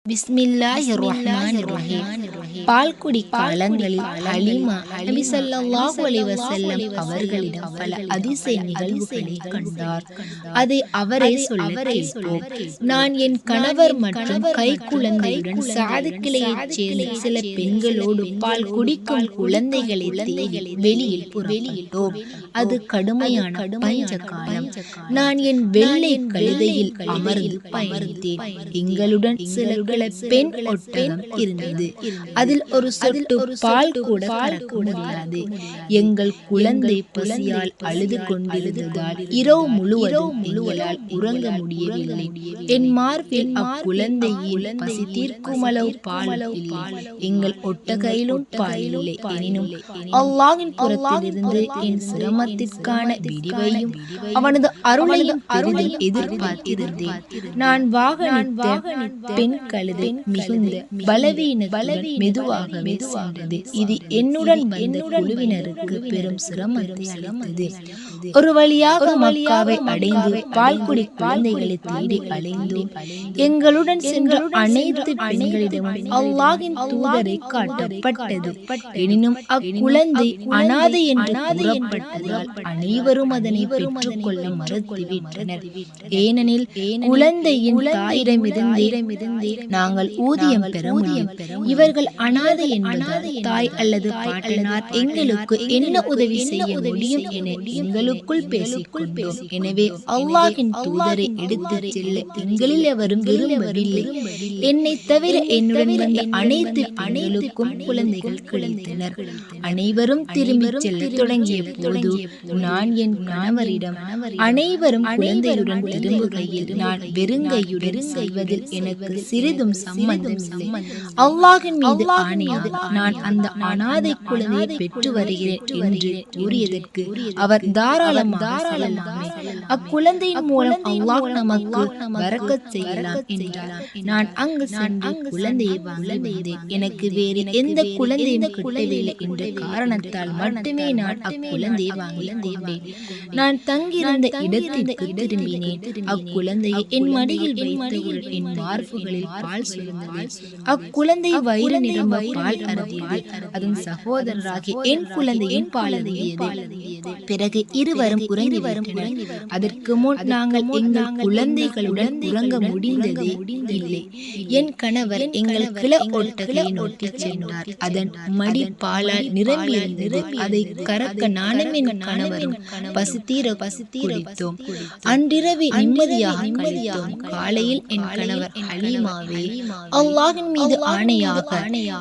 பிஸ்மில்லாஹிர்ரஹ்மானிர்ரஹீம். பால்குடி காலங்களில் ஹலீமா நபி ஸல்லல்லாஹு அலைஹி வஸல்லம் அவர்களிடம் பல அதிசய நிகழ்வுகளை கண்டார். அதை அவரே சொல்ல கேட்போம். நான் என் கணவர் மற்றும் கைக்குழந்தையுடன் சாதுக்கிளையைச் சேர்ந்த சில பெண்களோடு பால் குடிக்கும் குழந்தைகளை தேடி வெளியில் புறப்பட்டோம். அது கடுமையான பஞ்ச காலம். நான் என் வெள்ளை கழுதையில் அமர்ந்து பயணித்தேன். எங்களுடன் சில பெண் ஒட்டகம் இருந்தது. அதில் ஒரு சொட்டு பால் கூட கறக்க முடியாது. எங்கள் குழந்தை பசியால் அழுது கொண்டிருந்ததால் இரவு முழுவதும் எங்களால் உறங்க முடியவில்லை. என் மார்பில் அக்குழந்தையின் பசி தீர்க்கும் அளவு பால் இல்லை. எங்கள் ஒட்டகையிலும் பால் இல்லை. எனினும் அல்லாஹ்வின் புறத்திலிருந்து என் சிரமத்திற்கான விடிவையும் அவனது அருளையும் பெரிதும் எதிர்பார்த்திருந்தேன். நான் வாகனித்த பெண் கழுதை மிகுந்த பலவீனத்துடன் மெதுவாகவே சென்றது. இது என்னுடன் வந்த குழுவினருக்கு பெரும் சிரமத்தை அளித்தது. ஒரு வழியாக மக்காவை அடைந்து பால்குடி குழந்தைகளை தேடி அலைந்தோம். எங்களுடன் சென்ற அனைத்து பெண்களிடமும் அல்லாஹ்வின் தூதரை காட்டப்பட்டது. எனினும் அக்குழந்தை அனாதை என்று கூறப்பட்டதால் அனைவரும் அதனை பெற்றுக் கொள்ள மறுத்துவிட்டனர். ஏனெனில் குழந்தையின் தாயிடமிருந்தே நாங்கள் ஊதியம் பெற முடியும். இவர்கள் அனாதை என்பதால் தாய் அல்லது பாட்டனார் எங்களுக்கு என்ன உதவி செய்ய முடியும் என எங்களுக்குள் பேசிக்கொண்டோம். எனவே அல்லாஹ்வின் தூதரை எடுத்துச் செல்ல எங்களில் எவரும் விரும்பவில்லை. என்னை தவிர என்னுடன் வந்த அனைத்து பெண்களுக்கும் குழந்தைகள் கிடைத்தனர். அனைவரும் திரும்பி செல்ல தொடங்கிய போது நான் என் கணவரிடம், அனைவரும் குழந்தையுடன் திரும்புகையில் நான் வெறுங்கையுடன் செல்வதில் எனக்கு சிறிதும் சம்பந்தம் இல்லை. அல்லாஹ்வின் மீது ஆணையாக நான் அந்த அனாதை குழந்தையை பெற்று வருகிறேன் என்று கூறியதற்கு அவர் தாராளமாக செல்லலாமே. அக்குழந்தையின் மூலம் அல்லாஹ் நமக்கு பரக்கத் செய்யலாம் என்றார். நான் அங்கு சென்று குழந்தையை வாங்க வந்தேன். எனக்கு வேறு எந்த குழந்தையும் கிட்டவில்லை என்ற காரணத்தால் மட்டுமே நான் அக்குழந்தையை வாங்கி கொண்டேன். நான் தங்கியிருந்த இடத்திற்கு திரும்பினேன். அக்குழந்தையை என் மடியில் வைத்தவுடன் என் மார்புகளில் பால் சுரந்தது. அக்குழந்தை வயிறு நிரம்ப பால் அருந்தியது. அதன் சகோதரராகி என் குழந்தையின் பால் அருந்தியது. பிறகு இருவரும் உறங்கிவிட்டனர். அதற்கு முன் நாங்கள் எங்கள் குழந்தைகளுடன் உறங்க முடிந்ததே இல்லை. என் கணவர் எங்கள் கிள ஒட்டகையை நோக்கி சென்றார். அதன் மடி பாலால் நிரம்பியிருந்தது. அதை கறக்க நானும் என் கணவரும் பசித்தீர குடித்தோம். அன்றிரவு நிம்மதியாக கழித்தோம். காலையில் என் கணவர் ஹலீமாவே, அல்லாஹ்வின் மீது ஆணையாக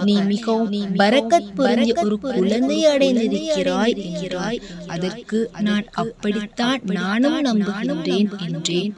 நீ மிகவும் பரக்கத் பொருந்திய ஒரு குழந்தையை அடைந்திருக்கிறாய் என்கிறாய். அதற்கு நான் அப்படித்தான் நானும் நம்புகின்றேன் என்றேன்.